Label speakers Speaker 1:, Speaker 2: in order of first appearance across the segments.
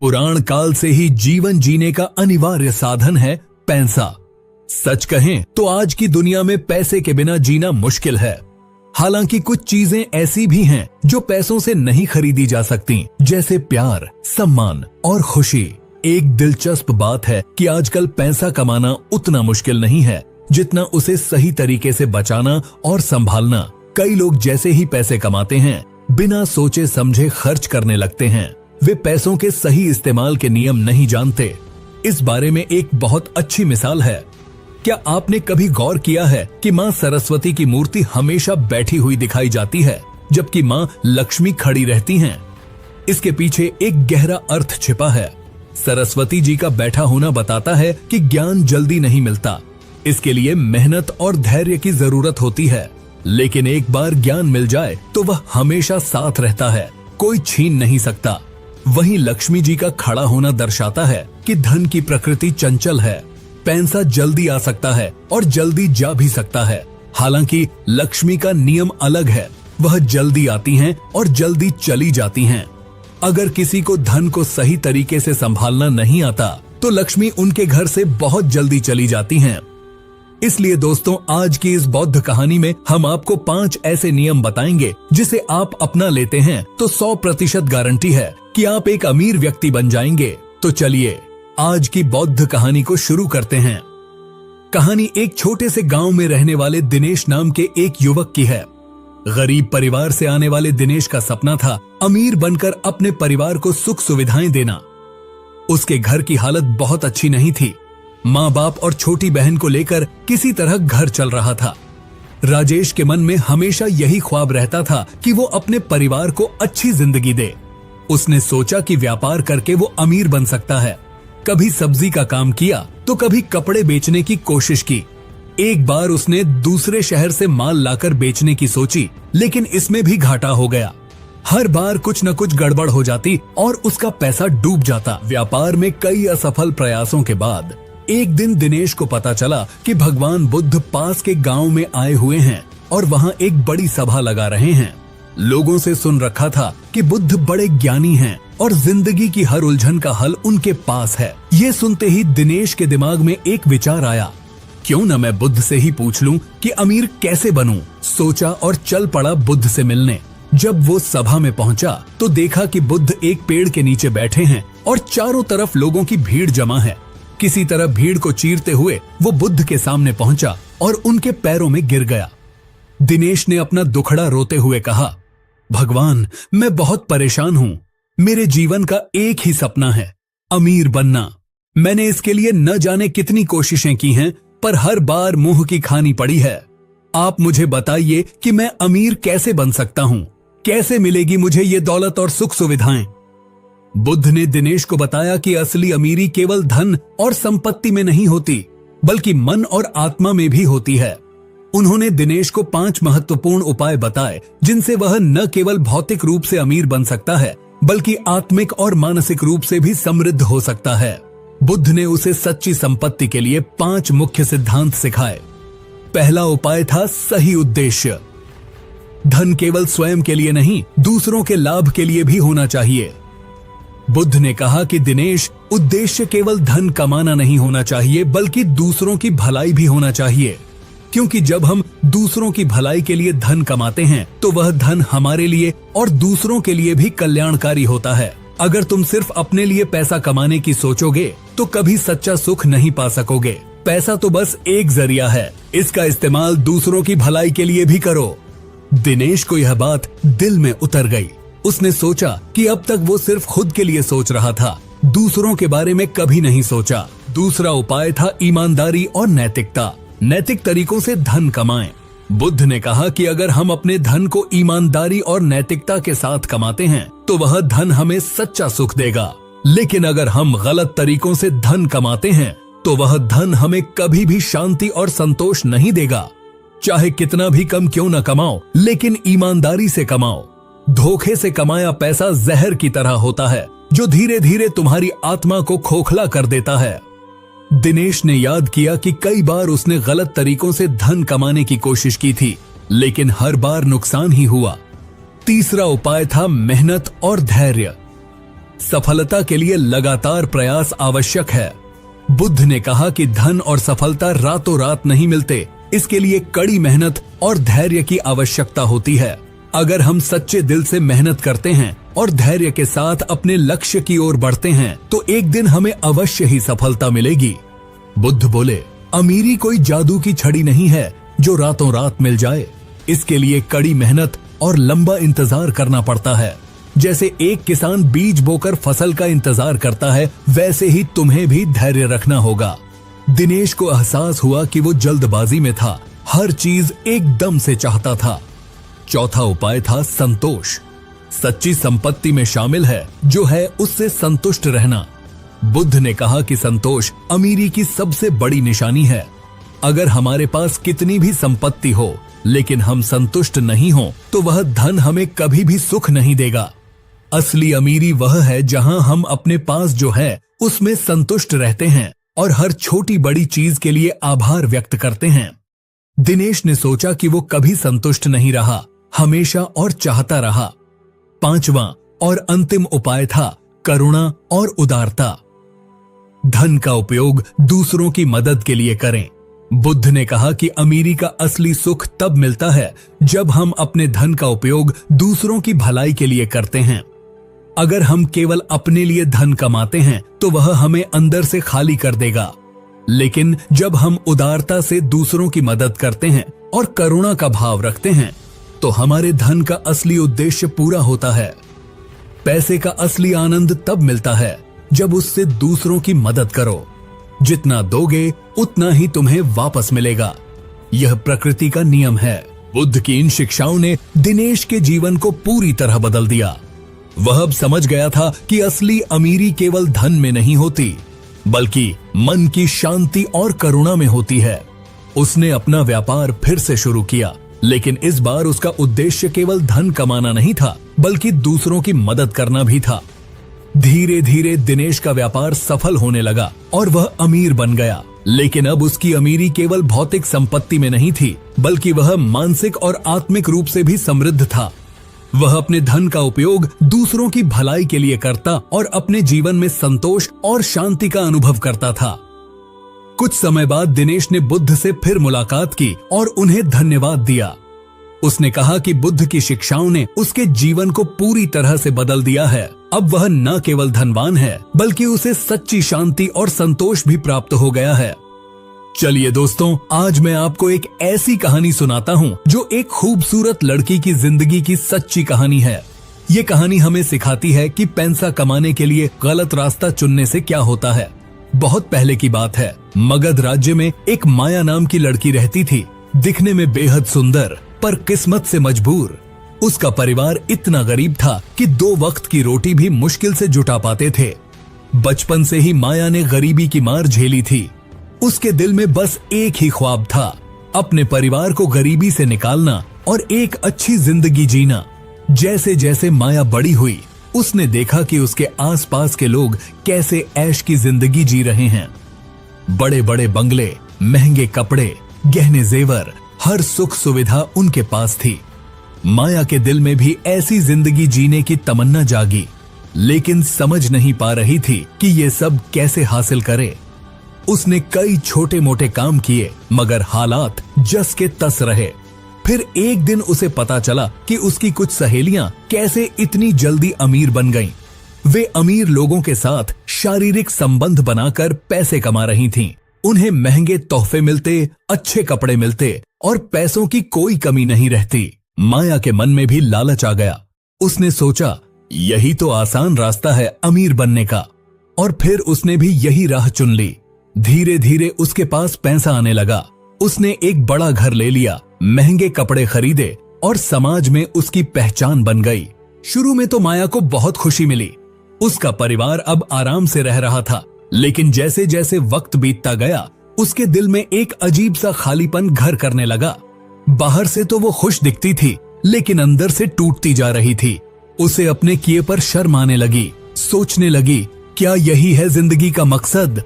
Speaker 1: पुराण काल से ही जीवन जीने का अनिवार्य साधन है पैसा। सच कहें तो आज की दुनिया में पैसे के बिना जीना मुश्किल है। हालांकि कुछ चीजें ऐसी भी हैं जो पैसों से नहीं खरीदी जा सकती, जैसे प्यार, सम्मान और खुशी। एक दिलचस्प बात है कि आजकल पैसा कमाना उतना मुश्किल नहीं है जितना उसे सही तरीके से बचाना और संभालना। कई लोग जैसे ही पैसे कमाते हैं बिना सोचे समझे खर्च करने लगते हैं। वे पैसों के सही इस्तेमाल के नियम नहीं जानते। इस बारे में एक बहुत अच्छी मिसाल है। क्या आपने कभी गौर किया है कि माँ सरस्वती की मूर्ति हमेशा बैठी हुई दिखाई जाती है, जबकि माँ लक्ष्मी खड़ी रहती हैं? इसके पीछे एक गहरा अर्थ छिपा है। सरस्वती जी का बैठा होना बताता है कि ज्ञान जल्दी नहीं मिलता, इसके लिए मेहनत और धैर्य की जरूरत होती है। लेकिन एक बार ज्ञान मिल जाए तो वह हमेशा साथ रहता है, कोई छीन नहीं सकता। वहीं लक्ष्मी जी का खड़ा होना दर्शाता है कि धन की प्रकृति चंचल है। पैसा जल्दी आ सकता है और जल्दी जा भी सकता है। हालांकि लक्ष्मी का नियम अलग है, वह जल्दी आती हैं और जल्दी चली जाती हैं। अगर किसी को धन को सही तरीके से संभालना नहीं आता तो लक्ष्मी उनके घर से बहुत जल्दी चली जाती हैं। इसलिए दोस्तों, आज की इस बौद्ध कहानी में हम आपको 5 ऐसे नियम बताएंगे जिसे आप अपना लेते हैं तो 100% गारंटी है कि आप एक अमीर व्यक्ति बन जाएंगे। तो चलिए आज की बौद्ध कहानी को शुरू करते हैं। कहानी एक छोटे से गांव में रहने वाले दिनेश नाम के एक युवक की है। गरीब परिवार से आने वाले दिनेश का सपना था अमीर बनकर अपने परिवार को सुख सुविधाएं देना। उसके घर की हालत बहुत अच्छी नहीं थी। माँ बाप और छोटी बहन को लेकर किसी तरह घर चल रहा था। राजेश के मन में हमेशा यही ख्वाब रहता था कि वो अपने परिवार को अच्छी जिंदगी दे। उसने सोचा कि व्यापार करके वो अमीर बन सकता है। कभी सब्जी का काम किया तो कभी कपड़े बेचने की कोशिश की। एक बार उसने दूसरे शहर से माल लाकर बेचने की सोची, लेकिन इसमें भी घाटा हो गया। हर बार कुछ न कुछ गड़बड़ हो जाती और उसका पैसा डूब जाता। व्यापार में कई असफल प्रयासों के बाद एक दिन दिनेश को पता चला कि भगवान बुद्ध पास के गांव में आए हुए हैं और वहां एक बड़ी सभा लगा रहे हैं। लोगों से सुन रखा था कि बुद्ध बड़े ज्ञानी हैं और जिंदगी की हर उलझन का हल उनके पास है। ये सुनते ही दिनेश के दिमाग में एक विचार आया, क्यों न मैं बुद्ध से ही पूछ लूं कि अमीर कैसे बनूं। सोचा और चल पड़ा बुद्ध से मिलने। जब वो सभा में पहुंचा तो देखा कि बुद्ध एक पेड़ के नीचे बैठे हैं और चारों तरफ लोगों की भीड़ जमा है। किसी तरह भीड़ को चीरते हुए वो बुद्ध के सामने पहुंचा और उनके पैरों में गिर गया। दिनेश ने अपना दुखड़ा रोते हुए कहा, भगवान, मैं बहुत परेशान हूँ। मेरे जीवन का एक ही सपना है, अमीर बनना। मैंने इसके लिए न जाने कितनी कोशिशें की हैं, पर हर बार मुंह की खानी पड़ी है। आप मुझे बताइए कि मैं अमीर कैसे बन सकता हूँ? कैसे मिलेगी मुझे ये दौलत और सुख सुविधाएं? बुद्ध ने दिनेश को बताया कि असली अमीरी केवल धन और संपत्ति में नहीं होती, बल्कि मन और आत्मा में भी होती है। उन्होंने दिनेश को 5 महत्वपूर्ण उपाय बताए जिनसे वह न केवल भौतिक रूप से अमीर बन सकता है, बल्कि आत्मिक और मानसिक रूप से भी समृद्ध हो सकता है। बुद्ध ने उसे सच्ची संपत्ति के लिए 5 मुख्य सिद्धांत सिखाए। पहला उपाय था सही उद्देश्य। धन केवल स्वयं के लिए नहीं, दूसरों के लाभ के लिए भी होना चाहिए। बुद्ध ने कहा कि दिनेश, उद्देश्य केवल धन कमाना नहीं होना चाहिए, बल्कि दूसरों की भलाई भी होना चाहिए। क्योंकि जब हम दूसरों की भलाई के लिए धन कमाते हैं तो वह धन हमारे लिए और दूसरों के लिए भी कल्याणकारी होता है। अगर तुम सिर्फ अपने लिए पैसा कमाने की सोचोगे तो कभी सच्चा सुख नहीं पा सकोगे। पैसा तो बस एक जरिया है, इसका इस्तेमाल दूसरों की भलाई के लिए भी करो। दिनेश को यह बात दिल में उतर गई। उसने सोचा कि अब तक वो सिर्फ खुद के लिए सोच रहा था, दूसरों के बारे में कभी नहीं सोचा। दूसरा उपाय था ईमानदारी और नैतिकता। नैतिक तरीकों से धन कमाएं। बुद्ध ने कहा कि अगर हम अपने धन को ईमानदारी और नैतिकता के साथ कमाते हैं तो वह धन हमें सच्चा सुख देगा। लेकिन अगर हम गलत तरीकों से धन कमाते हैं तो वह धन हमें कभी भी शांति और संतोष नहीं देगा। चाहे कितना भी कम क्यों न कमाओ, लेकिन ईमानदारी से कमाओ। धोखे से कमाया पैसा जहर की तरह होता है जो धीरे धीरे तुम्हारी आत्मा को खोखला कर देता है। दिनेश ने याद किया कि कई बार उसने गलत तरीकों से धन कमाने की कोशिश की थी, लेकिन हर बार नुकसान ही हुआ। तीसरा उपाय था मेहनत और धैर्य। सफलता के लिए लगातार प्रयास आवश्यक है। बुद्ध ने कहा कि धन और सफलता रातों रात नहीं मिलते, इसके लिए कड़ी मेहनत और धैर्य की आवश्यकता होती है। अगर हम सच्चे दिल से मेहनत करते हैं और धैर्य के साथ अपने लक्ष्य की ओर बढ़ते हैं तो एक दिन हमें अवश्य ही सफलता मिलेगी। बुद्ध बोले, अमीरी कोई जादू की छड़ी नहीं है जो रातों रात मिल जाए। इसके लिए कड़ी मेहनत और लंबा इंतजार करना पड़ता है। जैसे एक किसान बीज बोकर फसल का इंतजार करता है, वैसे ही तुम्हें भी धैर्य रखना होगा। दिनेश को एहसास हुआ कि वो जल्दबाजी में था, हर चीज एकदम से चाहता था। चौथा उपाय था संतोष। सच्ची संपत्ति में शामिल है जो है उससे संतुष्ट रहना। बुद्ध ने कहा कि संतोष अमीरी की सबसे बड़ी निशानी है। अगर हमारे पास कितनी भी संपत्ति हो लेकिन हम संतुष्ट नहीं हो तो वह धन हमें कभी भी सुख नहीं देगा। असली अमीरी वह है जहां हम अपने पास जो है उसमें संतुष्ट रहते हैं और हर छोटी बड़ी चीज के लिए आभार व्यक्त करते हैं। दिनेश ने सोचा कि वो कभी संतुष्ट नहीं रहा, हमेशा और चाहता रहा। पांचवा और अंतिम उपाय था करुणा और उदारता। धन का उपयोग दूसरों की मदद के लिए करें। बुद्ध ने कहा कि अमीरी का असली सुख तब मिलता है जब हम अपने धन का उपयोग दूसरों की भलाई के लिए करते हैं। अगर हम केवल अपने लिए धन कमाते हैं तो वह हमें अंदर से खाली कर देगा, लेकिन जब हम उदारता से दूसरों की मदद करते हैं और करुणा का भाव रखते हैं तो हमारे धन का असली उद्देश्य पूरा होता है। पैसे का असली आनंद तब मिलता है जब उससे दूसरों की मदद करो। जितना दोगे उतना ही तुम्हें वापस मिलेगा, यह प्रकृति का नियम है। बुद्ध की इन शिक्षाओं ने दिनेश के जीवन को पूरी तरह बदल दिया। वह अब समझ गया था कि असली अमीरी केवल धन में नहीं होती, बल्कि मन की शांति और करुणा में होती है। उसने अपना व्यापार फिर से शुरू किया, लेकिन इस बार उसका उद्देश्य केवल धन कमाना नहीं था, बल्कि दूसरों की मदद करना भी था। धीरे धीरे दिनेश का व्यापार सफल होने लगा और वह अमीर बन गया। लेकिन अब उसकी अमीरी केवल भौतिक संपत्ति में नहीं थी, बल्कि वह मानसिक और आत्मिक रूप से भी समृद्ध था। वह अपने धन का उपयोग दूसरों की भलाई के लिए करता और अपने जीवन में संतोष और शांति का अनुभव करता था। कुछ समय बाद दिनेश ने बुद्ध से फिर मुलाकात की और उन्हें धन्यवाद दिया। उसने कहा कि बुद्ध की शिक्षाओं ने उसके जीवन को पूरी तरह से बदल दिया है। अब वह न केवल धनवान है, बल्कि उसे सच्ची शांति और संतोष भी प्राप्त हो गया है। चलिए दोस्तों, आज मैं आपको एक ऐसी कहानी सुनाता हूँ जो एक खूबसूरत लड़की की जिंदगी की सच्ची कहानी है। ये कहानी हमें सिखाती है कि पैसा कमाने के लिए गलत रास्ता चुनने से क्या होता है। बहुत पहले की बात है, मगध राज्य में एक माया नाम की लड़की रहती थी। दिखने में बेहद सुंदर, पर किस्मत से मजबूर। उसका परिवार इतना गरीब था कि 2 वक्त की रोटी भी मुश्किल से जुटा पाते थे। बचपन से ही माया ने गरीबी की मार झेली थी। उसके दिल में बस एक ही ख्वाब था, अपने परिवार को गरीबी से निकालना और एक अच्छी जिंदगी जीना। जैसे जैसे माया बड़ी हुई, उसने देखा कि उसके आसपास के लोग कैसे ऐश की जिंदगी जी रहे हैं। बड़े बड़े बंगले, महंगे कपड़े, गहने जेवर, हर सुख सुविधा उनके पास थी। माया के दिल में भी ऐसी जिंदगी जीने की तमन्ना जागी, लेकिन समझ नहीं पा रही थी कि ये सब कैसे हासिल करे। उसने कई छोटे मोटे काम किए, मगर हालात जस के तस रहे। फिर एक दिन उसे पता चला कि उसकी कुछ सहेलियां कैसे इतनी जल्दी अमीर बन गईं। वे अमीर लोगों के साथ शारीरिक संबंध बनाकर पैसे कमा रही थीं। उन्हें महंगे तोहफे मिलते, अच्छे कपड़े मिलते और पैसों की कोई कमी नहीं रहती। माया के मन में भी लालच आ गया। उसने सोचा, यही तो आसान रास्ता है अमीर बनने का, और फिर उसने भी यही राह चुन ली। धीरे धीरे उसके पास पैसा आने लगा। उसने एक बड़ा घर ले लिया, महंगे कपड़े खरीदे और समाज में उसकी पहचान बन गई। शुरू में तो माया को बहुत खुशी मिली। उसका परिवार अब आराम से रह रहा था, लेकिन जैसे जैसे वक्त बीतता गया, उसके दिल में एक अजीब सा खालीपन घर करने लगा। बाहर से तो वो खुश दिखती थी, लेकिन अंदर से टूटती जा रही थी। उसे अपने किए पर शर्म आने लगी। सोचने लगी, क्या यही है जिंदगी का मकसद?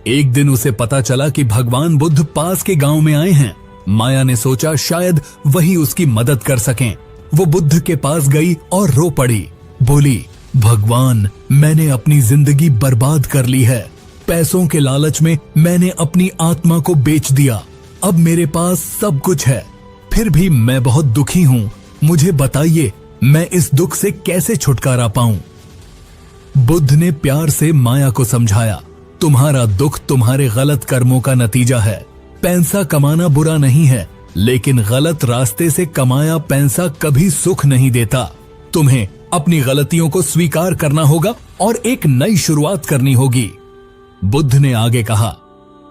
Speaker 1: एक दिन उसे पता चला कि भगवान बुद्ध पास के गांव में आए हैं। माया ने सोचा शायद वही उसकी मदद कर सकें। वो बुद्ध के पास गई और रो पड़ी। बोली, भगवान, मैंने अपनी जिंदगी बर्बाद कर ली है। पैसों के लालच में मैंने अपनी आत्मा को बेच दिया। अब मेरे पास सब कुछ है, फिर भी मैं बहुत दुखी हूँ। मुझे बताइए, मैं इस दुख से कैसे छुटकारा पाऊं? बुद्ध ने प्यार से माया को समझाया, तुम्हारा दुख तुम्हारे गलत कर्मों का नतीजा है। पैसा कमाना बुरा नहीं है, लेकिन गलत रास्ते से कमाया पैसा कभी सुख नहीं देता। तुम्हें अपनी गलतियों को स्वीकार करना होगा और एक नई शुरुआत करनी होगी। बुद्ध ने आगे कहा,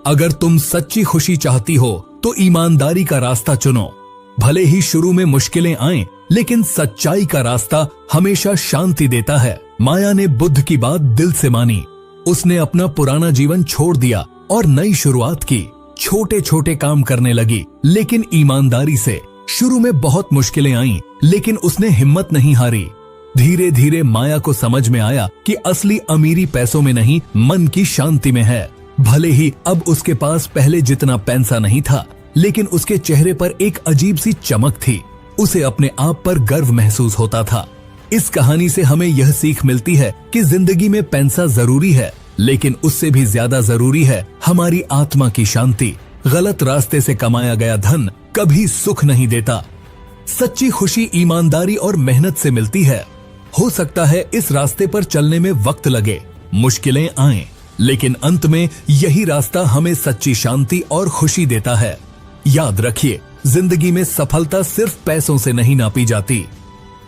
Speaker 1: अगर तुम सच्ची खुशी चाहती हो तो ईमानदारी का रास्ता चुनो। भले ही शुरू में मुश्किलें आएं, लेकिन सच्चाई का रास्ता हमेशा शांति देता है। माया ने बुद्ध की बात दिल से मानी। उसने अपना पुराना जीवन छोड़ दिया और नई शुरुआत की। छोटे छोटे काम करने लगी, लेकिन ईमानदारी से। शुरू में बहुत मुश्किलें आईं, लेकिन उसने हिम्मत नहीं हारी। धीरे धीरे माया को समझ में आया कि असली अमीरी पैसों में नहीं, मन की शांति में है। भले ही अब उसके पास पहले जितना पैसा नहीं था, लेकिन उसके चेहरे पर एक अजीब सी चमक थी। उसे अपने आप पर गर्व महसूस होता था। इस कहानी से हमें यह सीख मिलती है कि जिंदगी में पैसा जरूरी है, लेकिन उससे भी ज्यादा जरूरी है हमारी आत्मा की शांति। गलत रास्ते से कमाया गया धन कभी सुख नहीं देता। सच्ची खुशी ईमानदारी और मेहनत से मिलती है। हो सकता है इस रास्ते पर चलने में वक्त लगे, मुश्किलें आएं, लेकिन अंत में यही रास्ता हमें सच्ची शांति और खुशी देता है। याद रखिए, जिंदगी में सफलता सिर्फ पैसों से नहीं नापी जाती।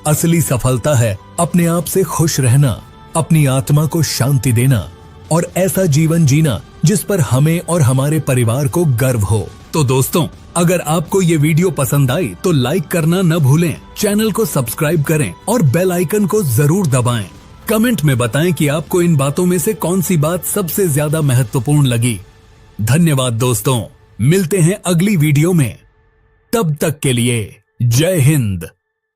Speaker 1: असली सफलता है अपने आप से खुश रहना, अपनी आत्मा को शांति देना और ऐसा जीवन जीना जिस पर हमें और हमारे परिवार को गर्व हो। तो दोस्तों, अगर आपको ये वीडियो पसंद आई तो लाइक करना न भूलें, चैनल को सब्सक्राइब करें और बेल आइकन को जरूर दबाएं। कमेंट में बताएं कि आपको इन बातों में से कौन सी बात सबसे ज्यादा महत्वपूर्ण लगी। धन्यवाद दोस्तों, मिलते हैं अगली वीडियो में। तब तक के लिए जय हिंद।